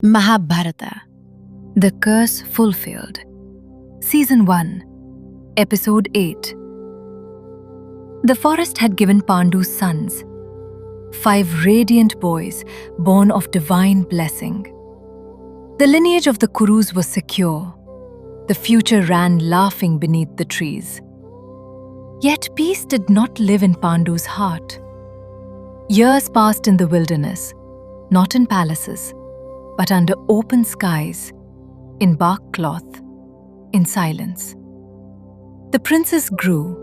Mahabharata, The Curse Fulfilled. Season 1, Episode 8. The forest had given Pandu sons, 5 radiant boys born of divine blessing. The lineage of the Kurus was secure. The future ran laughing beneath the trees. Yet peace did not live in Pandu's heart. Years passed in the wilderness, not in palaces, but under open skies, in bark cloth, in silence. The princes grew.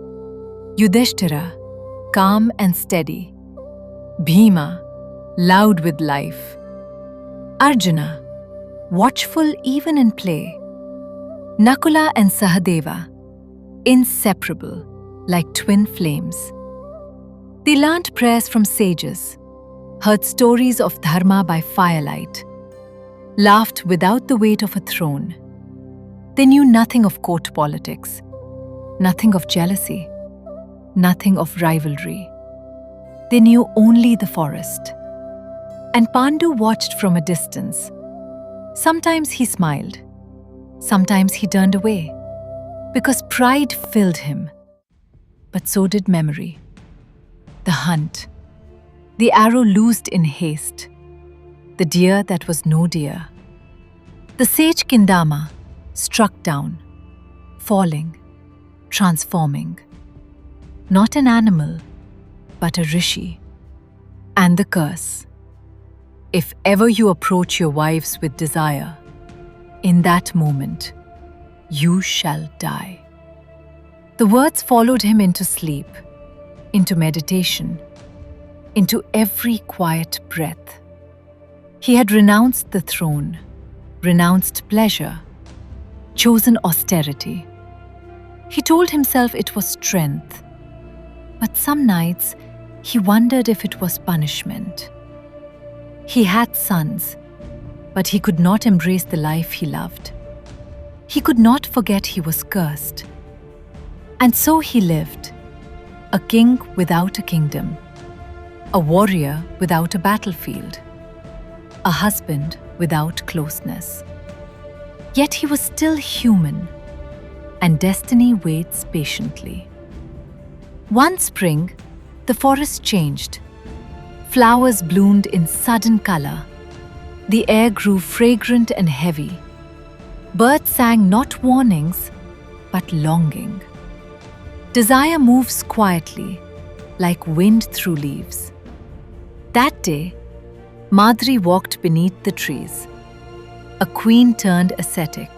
Yudhishthira, calm and steady. Bhima, loud with life. Arjuna, watchful even in play. Nakula and Sahadeva, inseparable like twin flames. They learnt prayers from sages, heard stories of dharma by firelight, laughed without the weight of a throne. They knew nothing of court politics, nothing of jealousy, nothing of rivalry. They knew only the forest. And Pandu watched from a distance. Sometimes he smiled, sometimes he turned away, because pride filled him. But so did memory. The hunt, the arrow loosed in haste, the deer that was no deer. The sage Kindama struck down, falling, transforming. Not an animal, but a rishi. And the curse. If ever you approach your wives with desire, in that moment, you shall die. The words followed him into sleep, into meditation, into every quiet breath. He had renounced the throne, renounced pleasure, chosen austerity. He told himself it was strength, but some nights he wondered if it was punishment. He had sons, but he could not embrace the life he loved. He could not forget he was cursed. And so he lived, a king without a kingdom, a warrior without a battlefield, a husband without closeness. Yet he was still human, and destiny waits patiently. One spring, the forest changed. Flowers bloomed in sudden color. The air grew fragrant and heavy. Birds sang not warnings, but longing. Desire moves quietly, like wind through leaves. That day, Madri walked beneath the trees. A queen turned ascetic.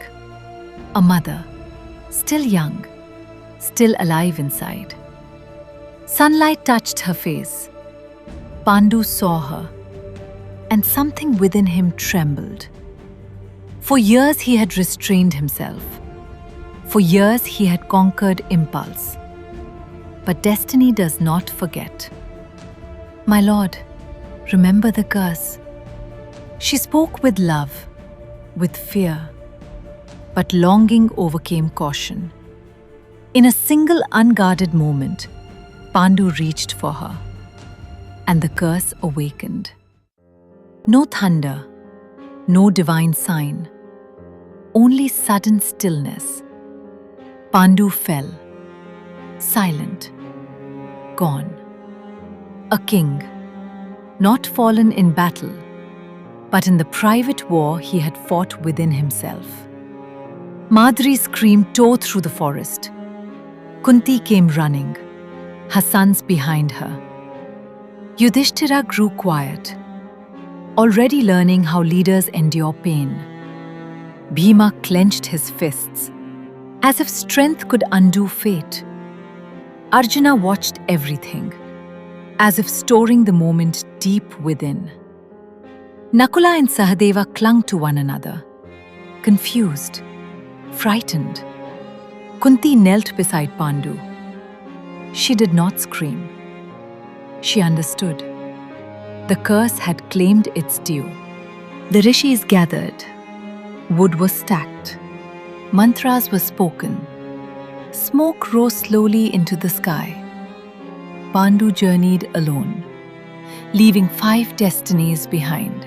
A mother, still young, still alive inside. Sunlight touched her face. Pandu saw her, and something within him trembled. For years he had restrained himself. For years he had conquered impulse. But destiny does not forget. My lord, remember the curse. She spoke with love, with fear, but longing overcame caution. In a single unguarded moment, Pandu reached for her, and the curse awakened. No thunder, no divine sign, only sudden stillness. Pandu fell, silent, gone. A king, not fallen in battle, but in the private war he had fought within himself. Madri's scream tore through the forest. Kunti came running, her sons behind her. Yudhishthira grew quiet, already learning how leaders endure pain. Bhima clenched his fists, as if strength could undo fate. Arjuna watched everything, as if storing the moment deep within. Nakula and Sahadeva clung to one another, confused, frightened. Kunti knelt beside Pandu. She did not scream. She understood. The curse had claimed its due. The rishis gathered. Wood was stacked. Mantras were spoken. Smoke rose slowly into the sky. Pandu journeyed alone, leaving 5 destinies behind.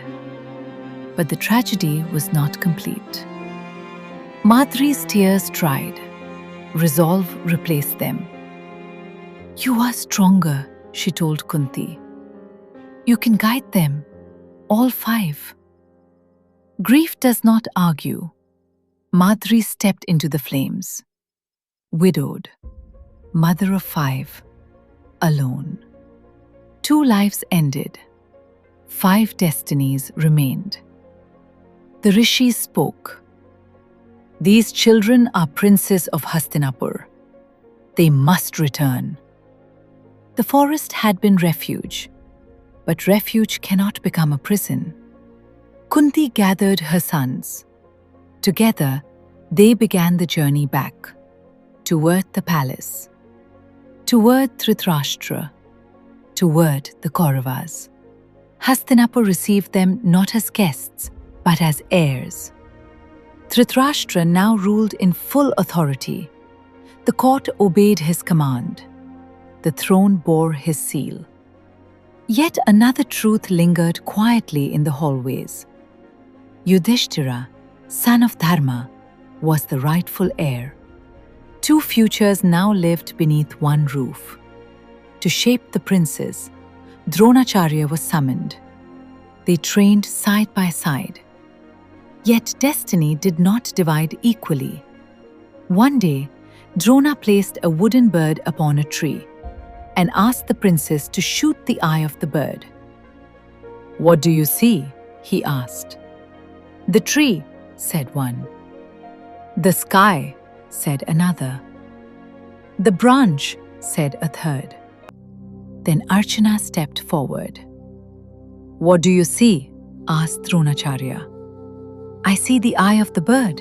But the tragedy was not complete. Madri's tears dried. Resolve replaced them. "You are stronger," she told Kunti. "You can guide them, all 5. Grief does not argue. Madri stepped into the flames. Widowed, mother of 5, alone. 2 lives ended. 5 destinies remained. The rishis spoke. "These children are princes of Hastinapur. They must return." The forest had been refuge, but refuge cannot become a prison. Kunti gathered her sons. Together, they began the journey back, toward the palace, toward Dhritarashtra, toward the Kauravas. Hastinapur received them not as guests, but as heirs. Dhritarashtra now ruled in full authority. The court obeyed his command. The throne bore his seal. Yet another truth lingered quietly in the hallways. Yudhishthira, son of Dharma, was the rightful heir. 2 futures now lived beneath one roof. To shape the princes, Dronacharya was summoned. They trained side by side. Yet destiny did not divide equally. One day, Drona placed a wooden bird upon a tree and asked the princes to shoot the eye of the bird. "What do you see?" he asked. "The tree," said one. "The sky," said another. "The branch," said a third. Then Arjuna stepped forward. "What do you see?" asked Dronacharya. "I see the eye of the bird."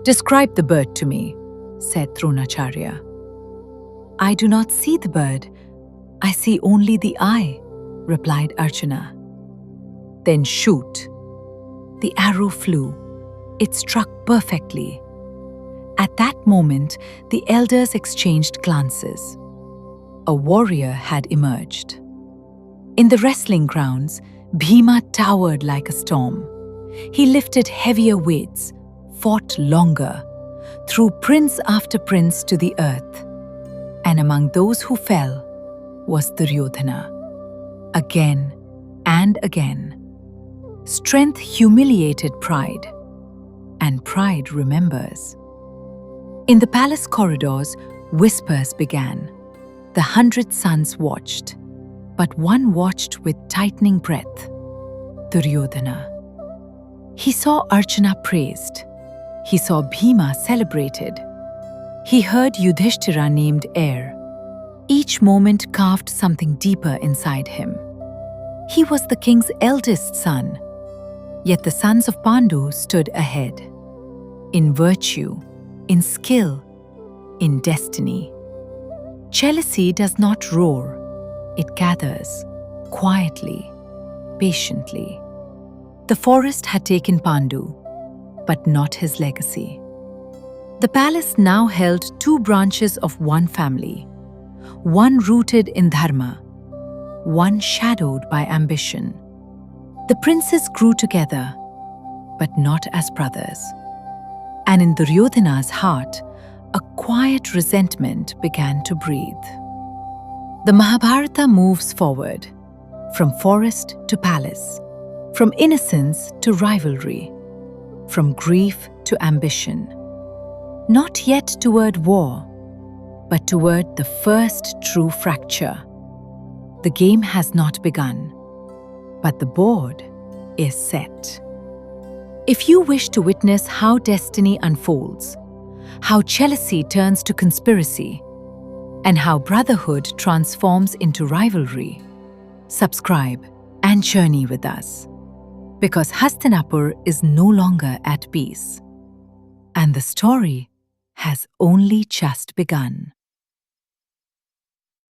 "Describe the bird to me," said Dronacharya. "I do not see the bird. I see only the eye," replied Arjuna. "Then shoot." The arrow flew. It struck perfectly. At that moment, the elders exchanged glances. A warrior had emerged. In the wrestling grounds, Bhima towered like a storm. He lifted heavier weights, fought longer, threw prince after prince to the earth. And among those who fell was Duryodhana. Again and again. Strength humiliated pride, and pride remembers. In the palace corridors, whispers began. The 100 sons watched, but one watched with tightening breath: Duryodhana. He saw Arjuna praised. He saw Bhima celebrated. He heard Yudhishthira named heir. Each moment carved something deeper inside him. He was the king's eldest son, yet the sons of Pandu stood ahead. In virtue, in skill, in destiny. Jealousy does not roar. It gathers, quietly, patiently. The forest had taken Pandu, but not his legacy. The palace now held 2 branches of one family, one rooted in dharma, one shadowed by ambition. The princes grew together, but not as brothers. And in Duryodhana's heart, a quiet resentment began to breathe. The Mahabharata moves forward, from forest to palace, from innocence to rivalry, from grief to ambition. Not yet toward war, but toward the first true fracture. The game has not begun, but the board is set. If you wish to witness how destiny unfolds, how jealousy turns to conspiracy, and how brotherhood transforms into rivalry, subscribe and journey with us. Because Hastinapur is no longer at peace, and the story has only just begun.